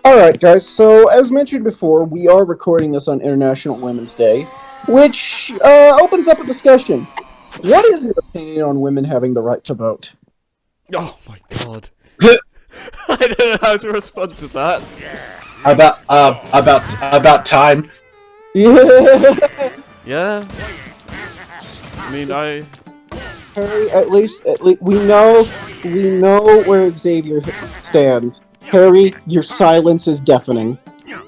Alright, guys, so as mentioned before, we are recording this on International Women's Day, which opens up a discussion. What is your opinion on women having the right to vote? Oh my god. I don't know how to respond to that. About time. Yeah. Yeah. I mean, Harry, at least we know where Xavier stands. Harry, your silence is deafening.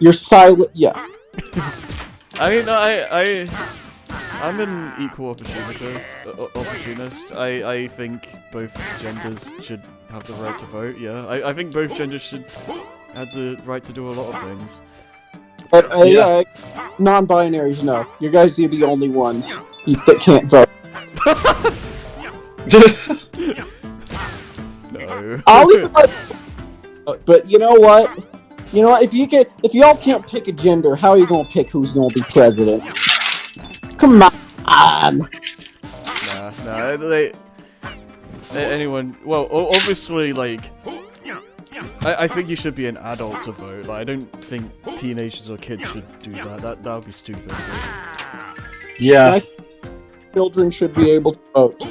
Your silent, yeah. I mean, I'm an equal opportunist. I think both genders should have the right to vote. Yeah, I think both genders should have the right to do a lot of things. But non-binaries, no. You guys are the only ones that can't vote. No. I'll even but you know what? You know what? If y'all can't pick a gender, how are you gonna pick who's gonna be president? Come on. Nah. Anyone? Well, obviously, like, I think you should be an adult to vote. Like, I don't think teenagers or kids should do that. That would be stupid. Yeah. Children should be able to vote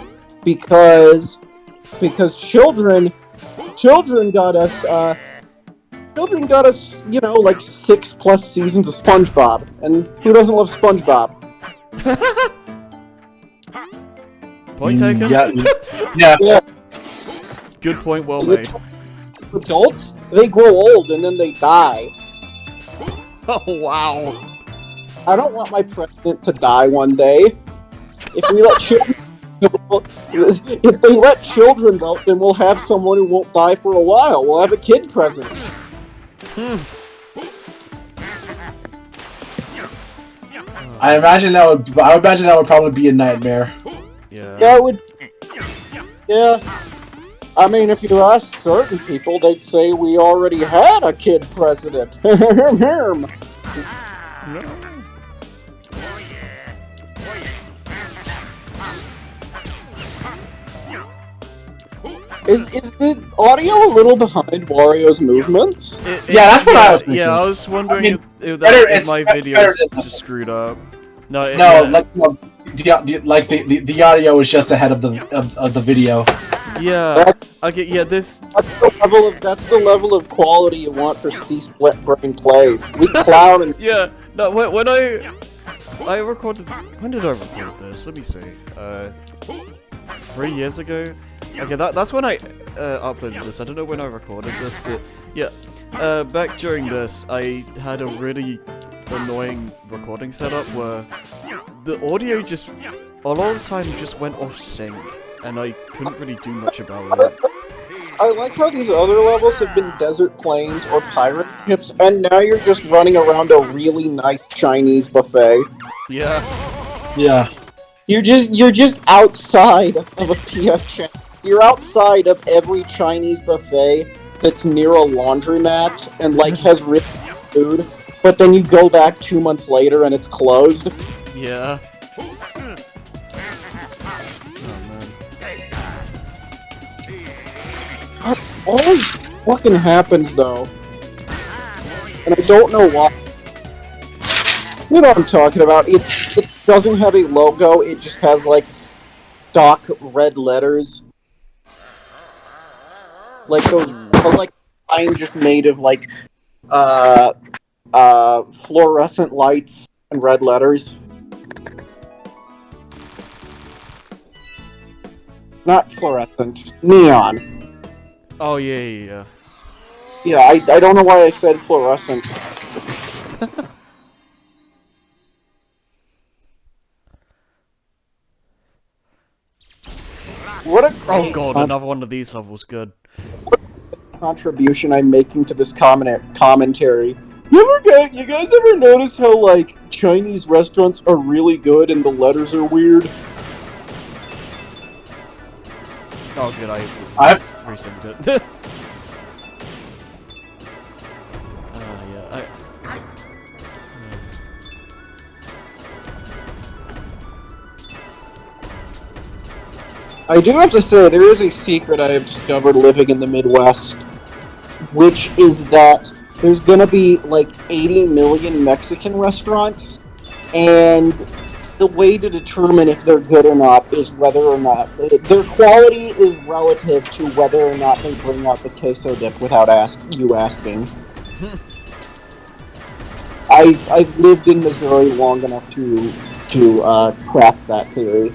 because children got us you know, like 6+ seasons of SpongeBob, and who doesn't love SpongeBob? Point taken. Yeah. Good point. Well made. Adults, they grow old and then they die. Oh wow. I don't want my president to die one day. If we let children if they let children vote, then we'll have someone who won't die for a while. We'll have a kid president. I imagine that would probably be a nightmare. Yeah. Yeah, it would. Yeah. I mean, if you ask certain people, they'd say we already had a kid president. Is the audio a little behind Wario's movements? Yeah, that's what I was thinking. Yeah, I was wondering I mean, if my video is just screwed up. No, the audio is just ahead of the video. Yeah. Okay. Yeah. This. That's the level of quality you want for C-split brain plays. We clown and Yeah. No. When I recorded. When did I record this? Let me see. 3 years ago. Okay. That's when I uploaded this. I don't know when I recorded this, but yeah. Back during this, I had a really annoying recording setup where the audio just a lot of the time just went off sync, and I couldn't really do much about it. I like how these other levels have been desert plains or pirate ships, and now you're just running around a really nice Chinese buffet. Yeah. Yeah. You're just outside of a PF Chang's. You're outside of every Chinese buffet that's near a laundromat and like has rich food, but then you go back 2 months later and it's closed. Yeah. That always fucking happens though, and I don't know why. You know what I'm talking about? It doesn't have a logo. It just has like stock red letters. Like those, like I'm just made of like fluorescent lights and red letters. Not fluorescent, neon. Oh yeah. Yeah, I don't know why I said fluorescent. What a Oh god, another one of these levels. Good. contribution I'm making to this commentary. You guys ever notice how like Chinese restaurants are really good and the letters are weird? Oh good, I resynced it. Yeah. I do have to say, there is a secret I have discovered living in the Midwest, which is that there's gonna be like 80 million Mexican restaurants, and the way to determine if they're good or not is whether or not their quality is relative to whether or not they bring out the queso dip without you asking. I've lived in Missouri long enough to craft that theory.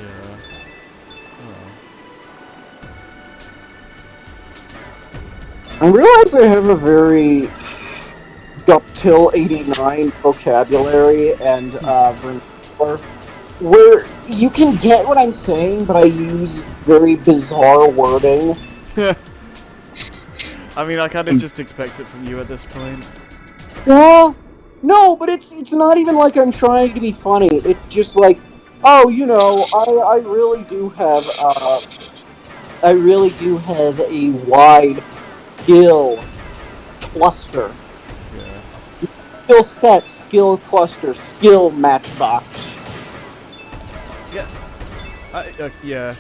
Yeah. Oh. I realize I have a very Till 89 vocabulary and vernacular, where you can get what I'm saying, but I use very bizarre wording. I mean, I kind of just expect it from you at this point. Yeah, no, but it's not even like I'm trying to be funny. It's just like, oh, you know, I really do have a wide skill cluster. Yeah. Skill set, skill cluster, skill matchbox. Yeah. Yeah.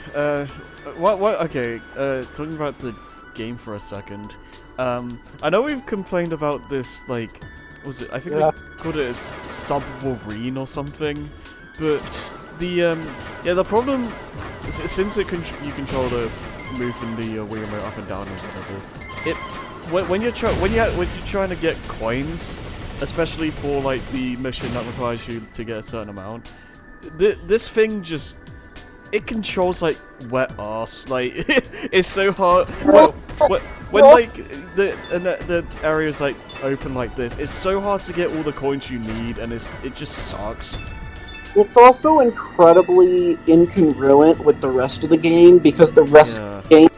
What? Okay. Talking about the game for a second. I know we've complained about this, like, was it? I think they called it as submarine or something. But the problem is, since you control the moving the Wii remote up and down or whatever, when you're trying to get coins, especially for like the mission that requires you to get a certain amount, this thing just, it controls like wet ass. Like it's so hard. When like the areas like open like this, it's so hard to get all the coins you need, and it just sucks. It's also incredibly incongruent with the rest of the game, because the rest of the game,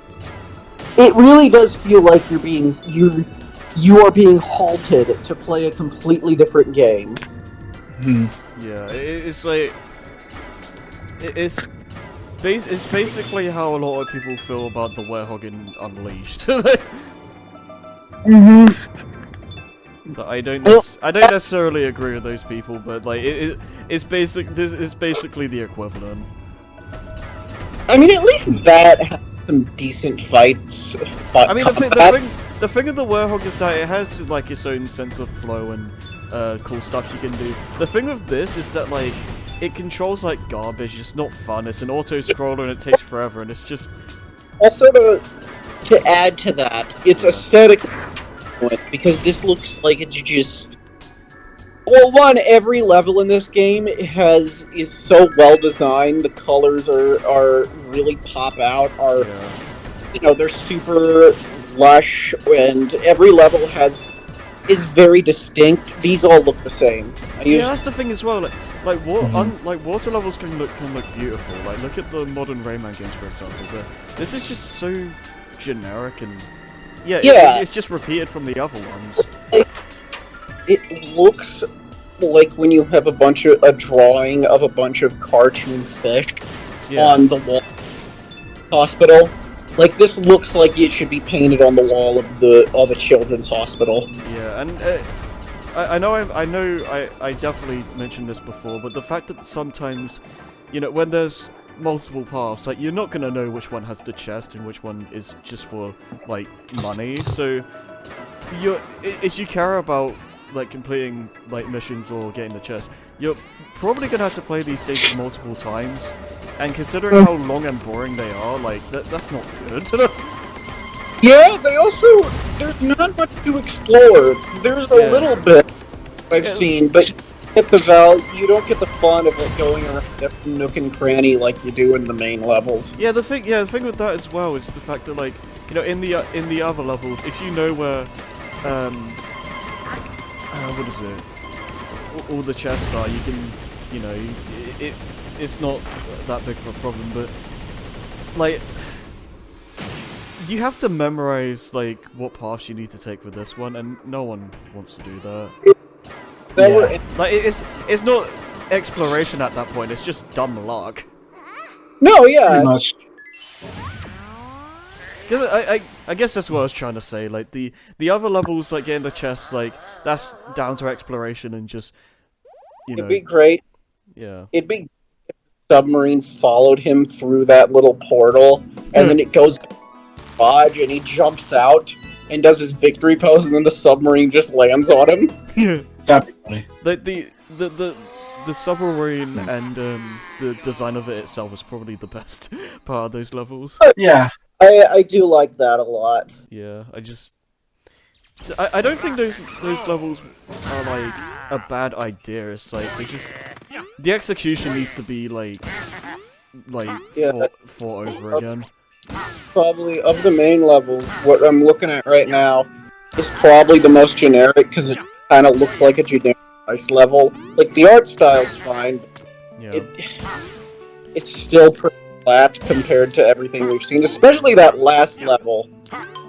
it really does feel like you are being halted to play a completely different game. Yeah, it's like it's basically how a lot of people feel about the Werehog in Unleashed. But I don't necessarily agree with those people, but like this is basically the equivalent. I mean, at least that has some decent fights. I mean, the thing of the Werehog is that it has like its own sense of flow and cool stuff you can do. The thing with this is that like it controls like garbage. It's not fun. It's an auto scroller and it takes forever, and it's just. Also, to add to that, it's aesthetically, because this looks like it's just. Well, one, every level in this game is so well designed. The colors are really pop out. They're super lush, and every level is very distinct. These all look the same. That's the thing as well. Like water levels can look beautiful. Like look at the modern Rayman games, for example. But this is just so generic and it's just repeated from the other ones. It looks like when you have a drawing of a bunch of cartoon fish on the wall hospital. Like, this looks like it should be painted on the wall of a children's hospital. Yeah, and I know I definitely mentioned this before, but the fact that sometimes, when there's multiple paths, like, you're not gonna know which one has the chest and which one is just for like money. So if you care about like completing like missions or getting the chest, you're probably gonna have to play these stages multiple times. And considering how long and boring they are, like that's not good. Yeah, there's not much to explore. There's a little bit I've seen, but you don't get the fun of like going around every nook and cranny like you do in the main levels. Yeah, the thing with that as well is the fact that, like, in the other levels, if you know where what is it? All the chests are, you can, it's not that big of a problem, but like you have to memorize like what paths you need to take for this one, and no one wants to do that. Like it's not exploration at that point; it's just dumb luck. No, yeah. Pretty much. I guess that's what I was trying to say. Like the other levels, like getting the chests, like that's down to exploration and just It'd be great. Yeah. It'd be if the submarine followed him through that little portal, and then it goes Dodge, and he jumps out, and does his victory pose, and then the submarine just lands on him. Yeah. That'd be funny. The submarine and the design of it itself is probably the best part of those levels. Yeah. I do like that a lot. Yeah, I don't think those levels are like a bad idea. It's like the execution needs to be like Yeah. fought over again. Probably, of the main levels, what I'm looking at right now is probably the most generic, because it kind of looks like a generic ice level. Like, the art style's fine, but Yeah. it's still pretty flat compared to everything we've seen, especially that last level.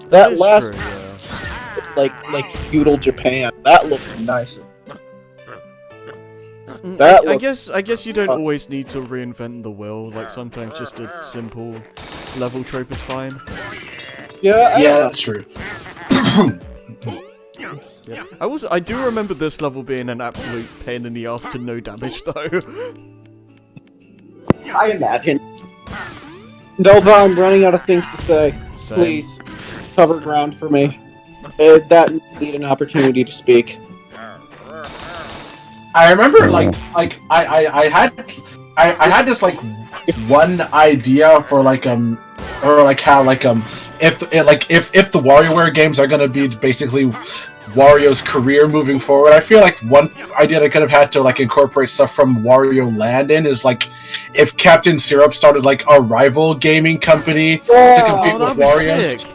That It's last, true, yeah. like feudal Japan, that looked nice. Mm, That I looks- guess you don't always need to reinvent the wheel. Like sometimes just a simple level trope is fine. Yeah, Yeah, that's true. Yeah. I do remember this level being an absolute pain in the ass to no damage though. I imagine. Nova, I'm running out of things to say. Same. Please, cover ground for me. That need an opportunity to speak. I remember, I had this like one idea for or like how if the WarioWare games are gonna be basically Wario's career moving forward, I feel like one idea they could have had to like incorporate stuff from Wario Land in is like if Captain Syrup started like a rival gaming company to compete with that'd be Wario's. sick.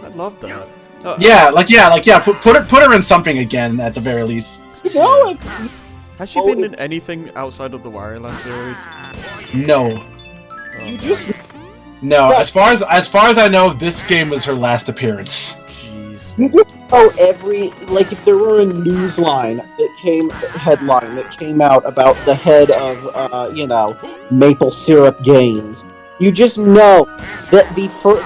I'd love that. Put her in something again at the very least. No, Has she been in anything outside of the Wario Land series? No. you just No, as far as I know, this game was her last appearance. Jeez. if there were a headline that came out about the head of Maple Syrup Games, you just know that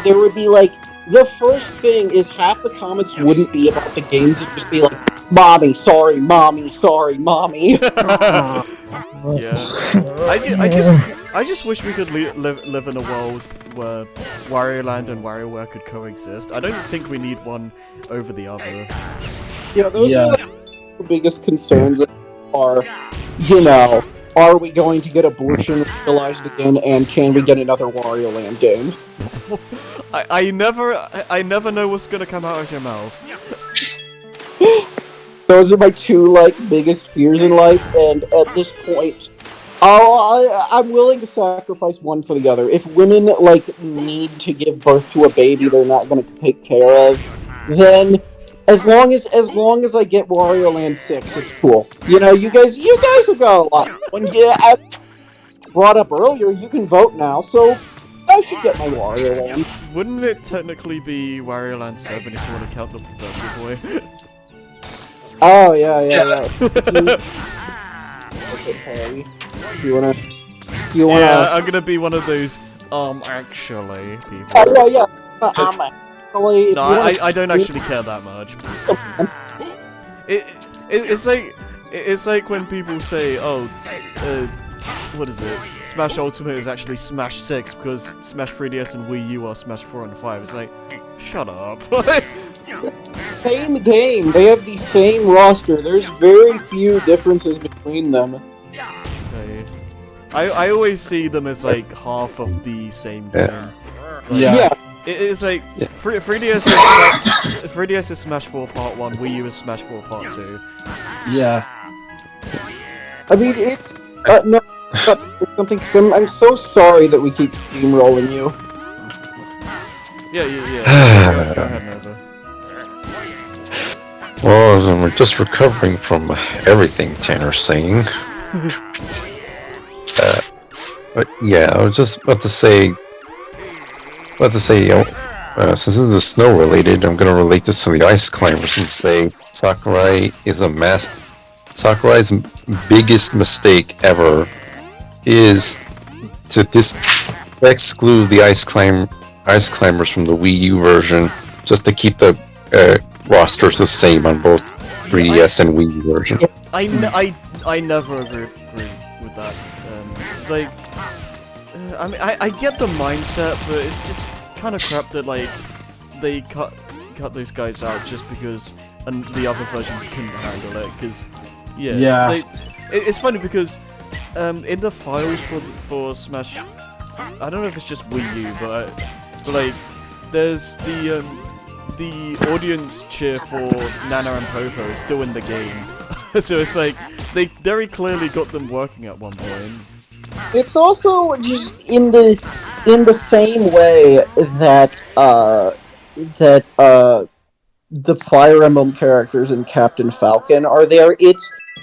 there would be like the first thing is half the comments wouldn't be about the games, it'd just be like, mommy, sorry, mommy. Yeah. I just wish we could live in a world where Wario Land and WarioWare could coexist. I don't think we need one over the other. Yeah, those are the biggest concerns are, are we going to get abortion legalized again, and can we get another Wario Land game? I never know what's gonna come out of your mouth. Those are my two biggest fears in life, and at this point, I'm willing to sacrifice one for the other. If women need to give birth to a baby they're not going to take care of, then as long as I get Wario Land 6, it's cool. You guys have got a lot. When I brought up earlier, you can vote now, so I should get my Wario Land. Wouldn't it technically be Wario Land 7 if you want to count the Virtual Boy? Oh yeah. Okay, Harry. You wanna? Yeah, I'm gonna be one of those, actually, people. Oh yeah. Actually, No, I don't actually care that much. It's like when people say, oh, what is it? Smash Ultimate is actually Smash 6 because Smash 3DS and Wii U are Smash 4 and 5. It's like, shut up. Same game. They have the same roster. There's very few differences between them. Okay. I always see them as like half of the same game. Yeah. It's like 3DS is 3DS is Smash 4 Part 1, Wii U is Smash 4 Part 2. Yeah. I mean, it's no. That's something. Cause I'm so sorry that we keep steamrolling you. Yeah. Go ahead, Nova. Well, we're just recovering from everything Tanner's saying. But yeah, I was just about to say, since this is snow related, I'm gonna relate this to the ice climbers and say Sakurai's biggest mistake ever is to exclude the ice climbers from the Wii U version, just to keep the rosters the same on both 3DS and Wii U version. I never agree with that. It's like, I mean, I get the mindset, but it's just kind of crap that they cut cut those guys out just because and the other version couldn't handle it. Because Yeah. it's funny because in the files for Smash, I don't know if it's just Wii U, but like there's the audience cheer for Nana and Popo is still in the game. So it's like they very clearly got them working at one point. It's also just in the same way that the Fire Emblem characters in Captain Falcon are there.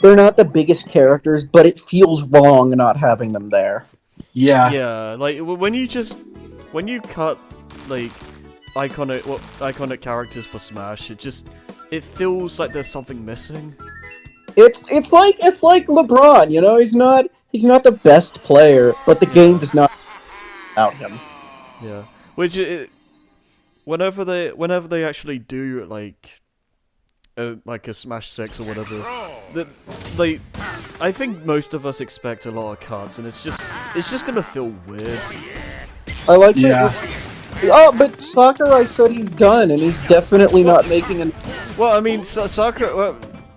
They're not the biggest characters, but it feels wrong not having them there. Yeah. Yeah, like when you cut like iconic characters for Smash, it feels like there's something missing. It's like LeBron, you know, he's not the best player, but the game does not without him. Yeah, which whenever they actually do like a Smash 6 or whatever, I think most of us expect a lot of cuts, and it's just gonna feel weird. I like Yeah. that. Oh, but Sakurai said he's done, and he's definitely not making an. Well, I mean, Sakurai.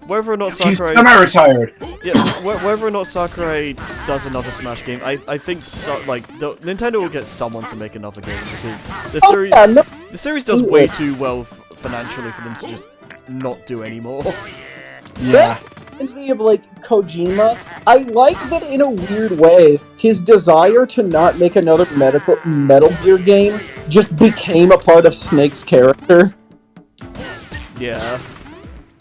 Whether or not He's Sakurai, semi-retired. yeah, whether or not Sakurai does another Smash game, I think Nintendo will get someone to make another game because the series does way too well financially for them to just not do anymore. Yeah. That reminds me of like Kojima. I like that in a weird way. His desire to not make another Metal Gear game just became a part of Snake's character. Yeah.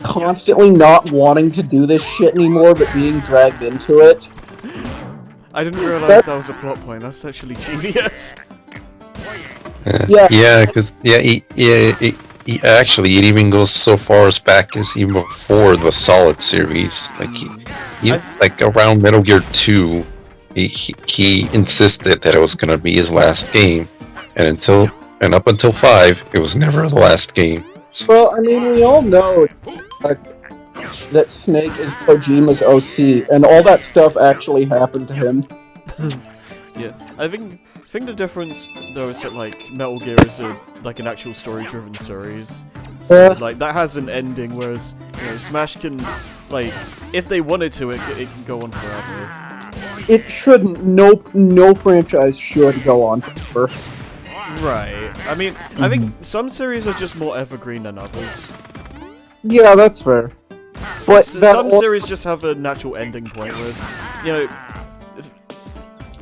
Constantly not wanting to do this shit anymore, but being dragged into it. I didn't realize that was a plot point. That's actually genius. Yeah. Yeah, because actually, it even goes so far as back as even before the Solid series. Like around Metal Gear 2, he insisted that it was gonna be his last game, and up until 5, it was never the last game. Well, I mean, we all know that Snake is Kojima's OC, and all that stuff actually happened to him. Yeah, I think the difference though is that like Metal Gear is an actual story-driven series, so like that has an ending, whereas Smash can if they wanted to, it can go on forever. It shouldn't. No franchise should go on forever. Right. I mean, I think some series are just more evergreen than others. Yeah, that's fair. But Some series just have a natural ending point, whereas,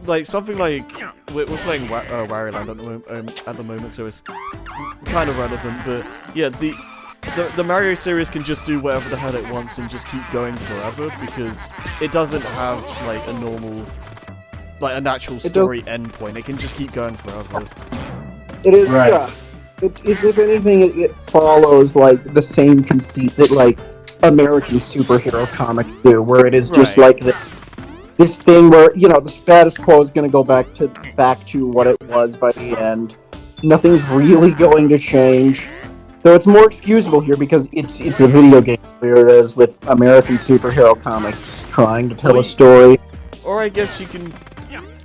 like something like we're playing Wario Land at the moment, so it's kind of relevant. But yeah, the Mario series can just do whatever the hell it wants and just keep going forever because it doesn't have like a normal, a natural story endpoint. It can just keep going forever. It is, Right. yeah. It's if anything, it follows like the same conceit that like American superhero comics do, where it is just like this thing where the status quo is going to go back to what it was by the end. Nothing's really going to change, though it's more excusable here because it's a video game, whereas with American superhero comics trying to tell a story. Or I guess you can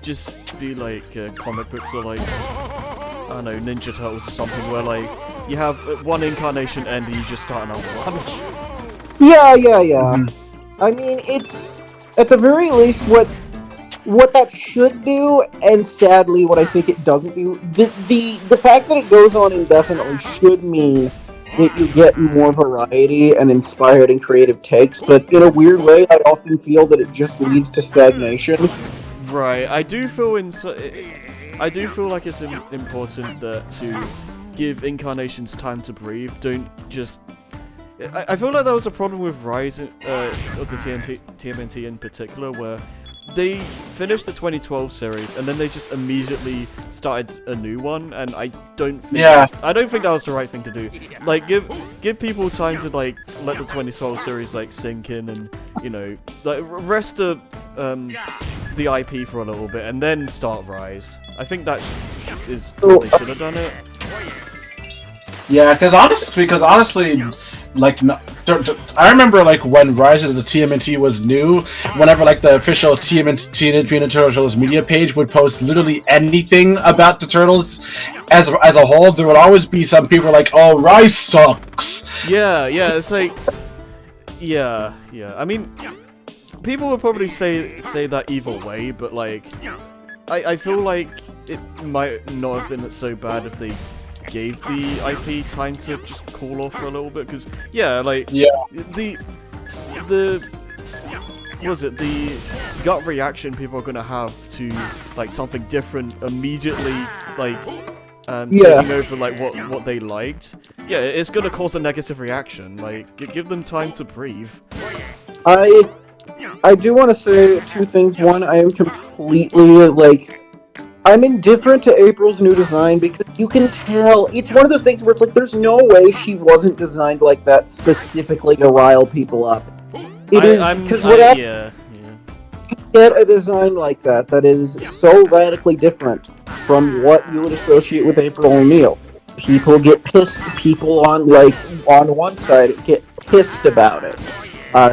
just be like comic books or like, I don't know, Ninja Turtles or something, where like you have one incarnation end and you just start another one. Yeah. I mean, it's at the very least what that should do, and sadly what I think it doesn't do. The fact that it goes on indefinitely should mean that you get more variety and inspired and creative takes, but in a weird way I often feel that it just leads to stagnation. Right, I do feel like it's important to give incarnations time to breathe. Don't just. I feel like that was a problem with Rise of the TMNT in particular, where they finished the 2012 series and then they just immediately started a new one, and I don't think that was the right thing to do. Like, give people time to like let the 2012 series like sink in, and rest the IP for a little bit, and then start Rise. I think that is how they should have done it. Yeah, because honestly, like I remember like when Rise of the TMNT was new, whenever like the official TMNT Teenage Mutant Ninja Turtles media page would post literally anything about the Turtles as a whole, there would always be some people like, "Oh, Rise sucks." Yeah, it's like, yeah. I mean, people would probably say that either way, but like, I feel like it might not have been so bad if they gave the IP time to just cool off for a little bit, because the gut reaction people are gonna have to like something different immediately, like taking over like what they liked. Yeah, it's gonna cause a negative reaction. Like, give them time to breathe. I do want to say two things. One, I am completely like, I'm indifferent to April's new design because you can tell it's one of those things where it's like there's no way she wasn't designed like that specifically to rile people up. It is because what yeah. get a design like that is so radically different from what you would associate with April O'Neil. People get pissed. People on one side get pissed about it,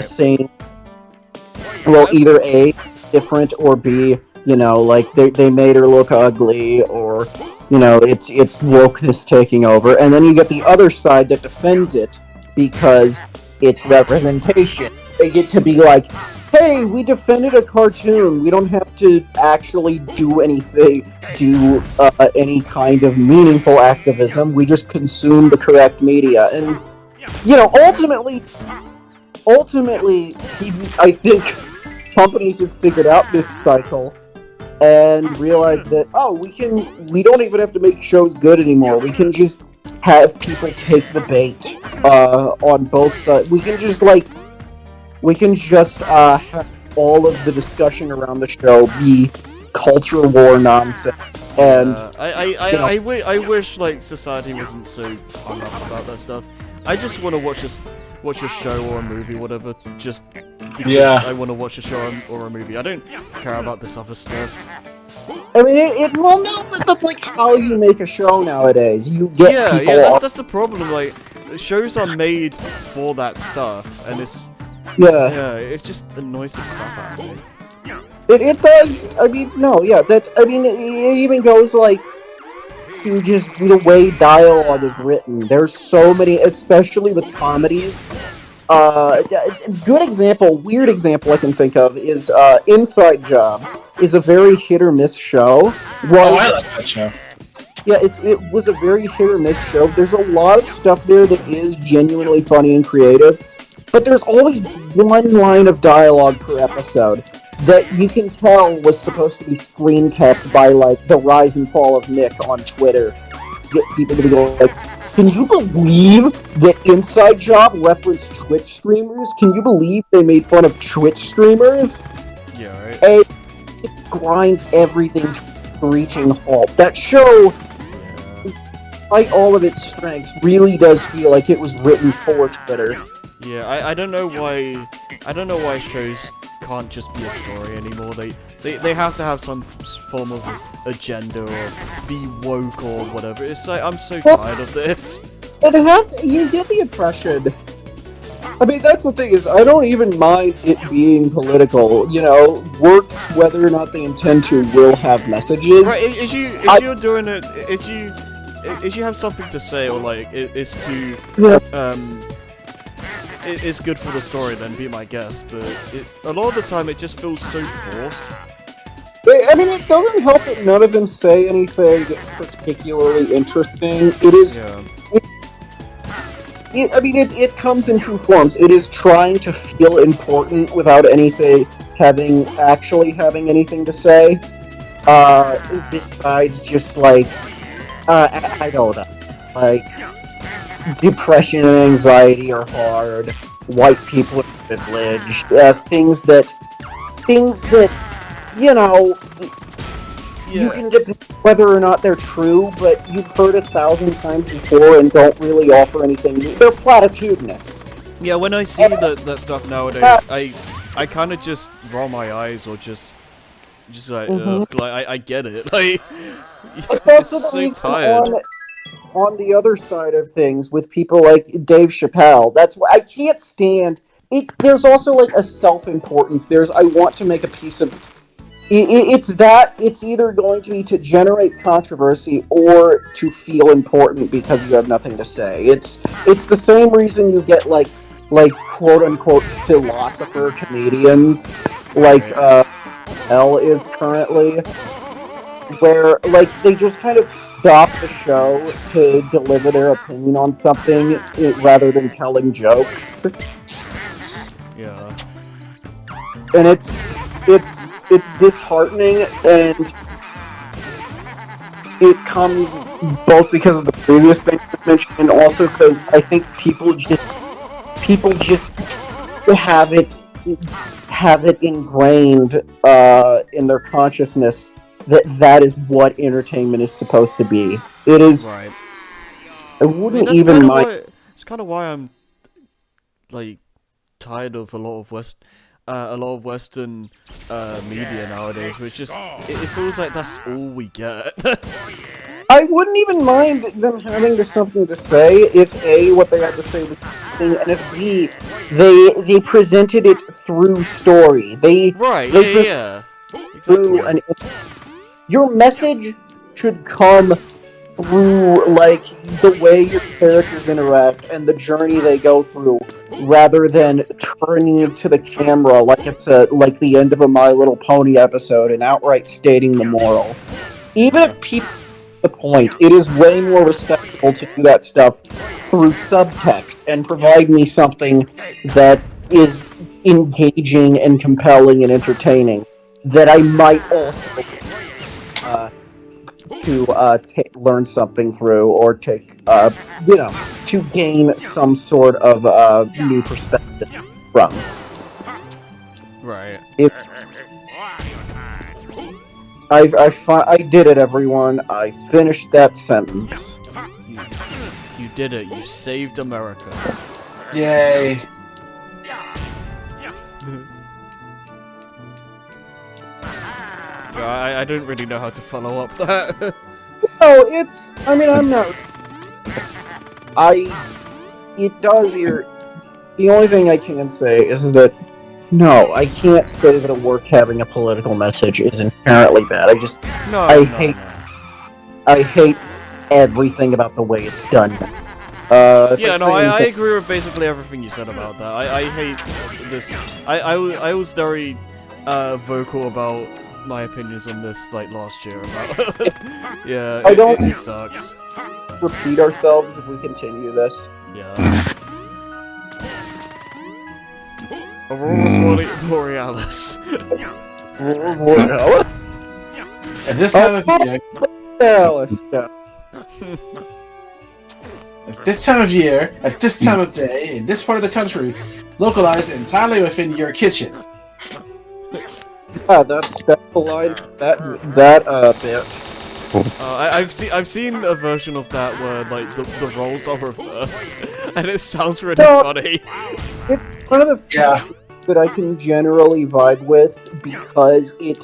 saying, well, either A, different, or B, you know, like they made her look ugly, or you know, it's wokeness taking over, and then you get the other side that defends it because it's representation. They get to be like, hey, we defended a cartoon. We don't have to actually do anything, any kind of meaningful activism. We just consume the correct media, and you know, ultimately, I think companies have figured out this cycle and realized that, oh, we don't even have to make shows good anymore. We can just have people take the bait on both sides. We can just have all of the discussion around the show be culture war nonsense. And I wish like society wasn't so hung up about that stuff. I just want to watch a show or a movie, whatever, just because I want to watch a show or a movie. I don't care about this other stuff. I mean, well, no, but that's like how you make a show nowadays. You get people. That's the problem. Like, shows are made for that stuff, and it's it just annoys the crap out of me. It does. I mean, no, yeah, it even goes like to just the way dialogue is written. There's so many, especially with comedies. Good example, weird example I can think of is Inside Job is a very hit or miss show. Well, I like that show. Yeah, it was a very hit or miss show. There's a lot of stuff there that is genuinely funny and creative, but there's always one line of dialogue per episode that you can tell was supposed to be screen capped by like the rise and fall of Nick on Twitter. Get people to go like, can you believe that Inside Job referenced Twitch streamers? Can you believe they made fun of Twitch streamers? Yeah, right. And it grinds everything to a screeching halt. That show, despite all of its strengths, really does feel like it was written for Twitter. Yeah, I don't know why shows can't just be a story anymore. They have to have some form of agenda or be woke or whatever. It's like, I'm so tired of this. You get the impression. I mean, that's the thing is, I don't even mind it being political. You know, works whether or not they intend to will have messages. Right? If you're doing it, if you have something to say or like it's to it's good for the story, then be my guest. But a lot of the time, it just feels so forced. I mean, it doesn't help that none of them say anything particularly interesting. It is. Yeah. It comes in two forms. It is trying to feel important without having anything to say. Besides just like, I don't know, like depression and anxiety are hard. White people are privileged. Things that you know. Yeah. You can debate whether or not they're true, but you've heard 1,000 times before and don't really offer anything new. They're platitudinous. Yeah, when I see that stuff nowadays, I kind of just roll my eyes or just like, ugh, like I get it. Like, It's also so tired. on the other side of things, with people like Dave Chappelle, that's why I can't stand it. There's also like a self-importance. There's I want to make a piece of it's that it's either going to be to generate controversy or to feel important because you have nothing to say. It's the same reason you get like quote unquote philosopher comedians like L is currently, where like they just kind of stop the show to deliver their opinion on something rather than telling jokes. Yeah. And it's disheartening, and it comes both because of the previous thing I mentioned and also because I think people just have it ingrained in their consciousness that is what entertainment is supposed to be. It is. Right. I wouldn't that's even kinda mind. it's kind of why I'm like tired of a lot of Western media nowadays, which just it feels like that's all we get. I wouldn't even mind them having something to say if A, what they had to say was interesting, and if B, they presented it through story. Right? They Yeah. through Exactly. your message should come through like the way your characters interact and the journey they go through, rather than turning to the camera like it's like the end of a My Little Pony episode and outright stating the moral. Even if people the point, it is way more respectable to do that stuff through subtext and provide me something that is engaging and compelling and entertaining that I might also learn something through or take to gain some sort of new perspective from. Right. I did it, everyone. I finished that sentence. You did it. You saved America. Yay! I don't really know how to follow up that. Oh, it's. I mean, I'm not. It does here. The only thing I can say is that no, I can't say that a work having a political message is inherently bad. I hate everything about the way it's done. Yeah, no, I agree with basically everything you said about that. I hate this. I was very vocal about my opinions on this like last year about. Yeah, it sucks. Repeat ourselves if we continue this. Yeah. Aurora Borealis. At this time of year, at this time of year, at this time of day, in this part of the country, localized entirely within your kitchen. Yeah, that's the line. That bit. I've seen a version of that where like the roles are reversed, and it sounds really funny. It's one of the few that I can generally vibe with because it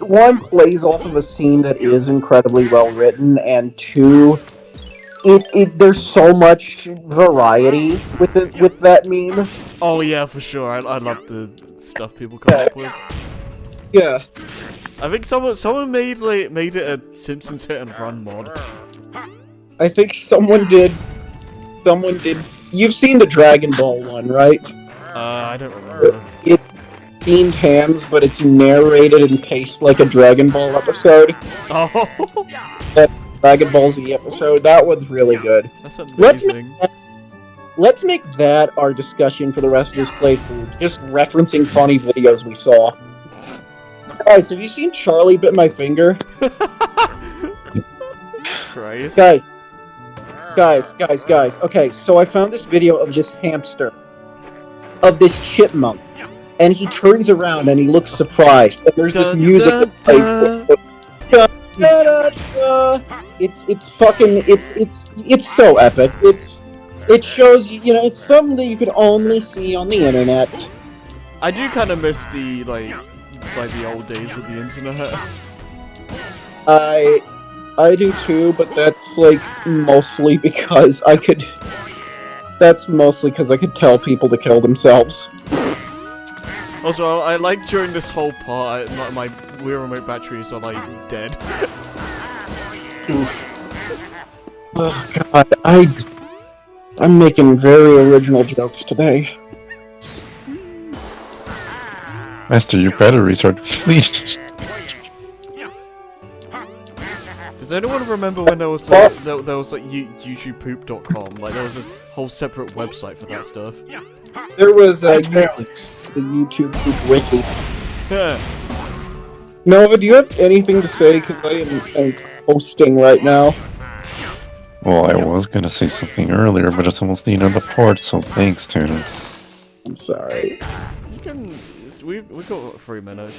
one plays off of a scene that is incredibly well written, and two, there's so much variety with that meme. Oh yeah, for sure. I love the stuff people come up with. Yeah. I think someone made it a Simpsons Hit and Run mod. I think someone did. You've seen the Dragon Ball one, right? I don't remember. It's themed hands, but it's narrated and paced like a Dragon Ball episode. Oh, That Dragon Ball Z episode. That one's really good. that's amazing. Let's make that our discussion for the rest of this playthrough. Just referencing funny videos we saw. Guys, have you seen Charlie Bit My Finger? Christ. Guys. Okay, so I found this video of this hamster. Of this chipmunk. And he turns around and he looks surprised. And there's this music that plays. It's so epic. It shows it's something that you could only see on the internet. I do kind of miss the like the old days with the internet. I do too, but that's like mostly because I could. That's mostly because I could tell people to kill themselves. Also, I like during this whole part, my Wii remote batteries are like dead. Oh god, I'm making very original jokes today. Master, your batteries are depleted. Does anyone remember when there was like, there was like YouTubepoop.com? Like there was a whole separate website for that stuff. There was the Apparently. YouTube poop wiki. Yeah. Nova, do you have anything to say? Because I am hosting right now. Well, I was gonna say something earlier, but it's almost the end of the part, so thanks, Tanner. I'm sorry. You can. We got 3 minutes.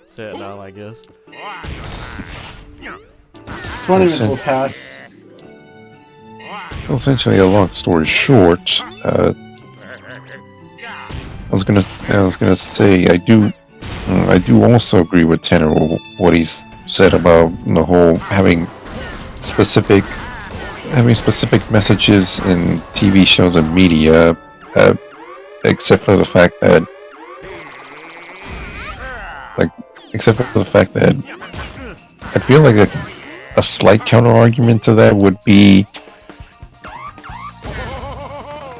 Say it now, I guess. 20 minutes will pass. Well, essentially, a long story short, I was gonna say I do also agree with Tanner what he's said about the whole having specific messages in TV shows and media, except for the fact that I feel like a slight counter argument to that would be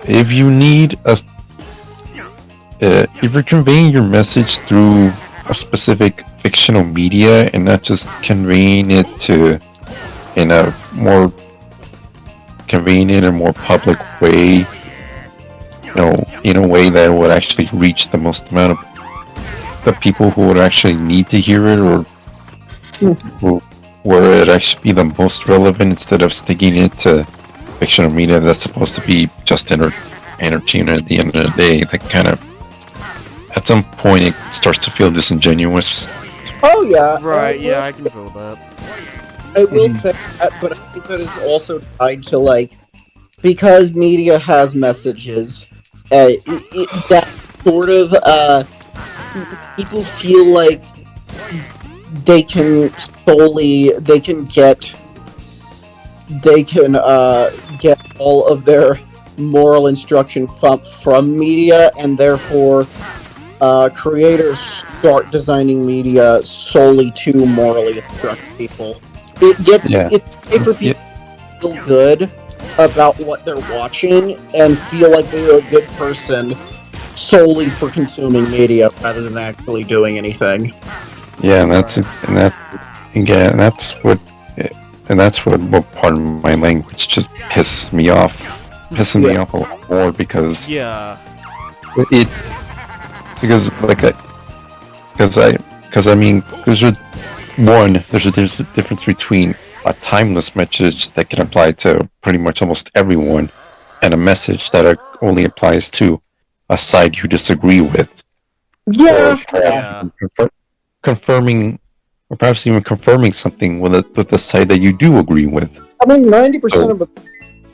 if you need if you're conveying your message through a specific fictional media and not just conveying it in a more convenient and more public way, in a way that would actually reach the most amount of the people who would actually need to hear it, or where it actually be the most relevant, instead of sticking it to fictional media that's supposed to be just entertainment at the end of the day. That kind of, at some point, it starts to feel disingenuous. Oh yeah. Right, yeah, I can feel that. I will say that, but I think that is also tied to, like, because media has messages, that sort of, people feel like they can get all of their moral instruction from media, and therefore, creators start designing media solely to morally instruct people. It's for people to feel good about what they're watching and feel like they're a good person solely for consuming media rather than actually doing anything. Yeah, and that's what part of my language just pisses me off a lot more, because Yeah. because I mean, there's a difference between a timeless message that can apply to pretty much almost everyone, and a message that only applies to a side you disagree with. Yeah. Confirming, or perhaps even confirming something with the side that you do agree with. I mean, 90% of it,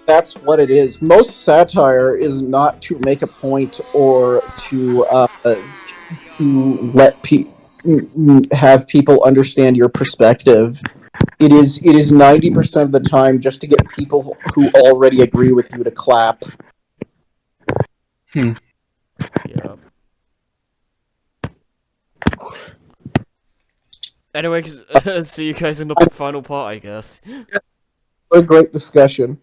that's what it is. Most satire is not to make a point or to let have people understand your perspective. It is 90% of the time just to get people who already agree with you to clap. Yeah. Anyway, see you guys in the final part, I guess. A great discussion.